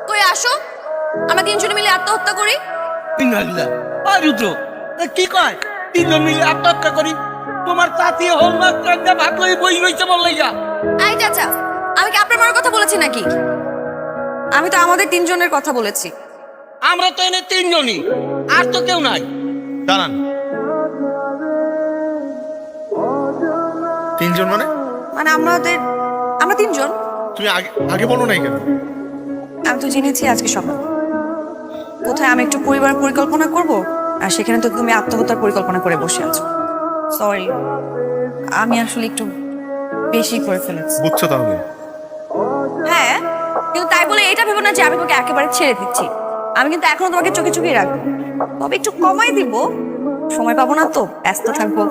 কই আসো, আমরা তিনজনে মিলে আত্মহত্যা করি। রুদ্র কি কয়? তিনজন মিলে আত্মহত্যা করি? তোমার চাচি হোমওয়ার্ক একটা ভাগ লই বই রইছে বললাইয়া। এই চাচা, আমি কি আপনার মার কথা বলেছি নাকি? আমি তো আমাদের তিনজনের কথা বলেছি। আমরা তো এনে তিনজনই, আর তো কেউ নাই। দাঁড়ান, তিনজন মানে? মানে আমরা তিনজন। তুমি আগে আগে বলো নাই কেন? আমি তো জেনেছি আজকে সকাল কোথায় আমি একটু পরিবার পরিকল্পনা করব, আর সেখানে তো তুমি আত্মহত্যার পরিকল্পনা করে বসে আছো। সরি, আমি আসলে একটু বেশি করে ফেলেছি। বুঝছো তাহলে? হ্যাঁ, কিন্তু তাই বলে এটা ভেবো না যে আমি তোমাকে একেবারে ছেড়ে দিচ্ছি। আমি কিন্তু এখনো তোমাকে চোখে চোখেই রাখবো, তবে একটু কমাই দিব। সময় পাবো না তো, ব্যস্ত থাকবো।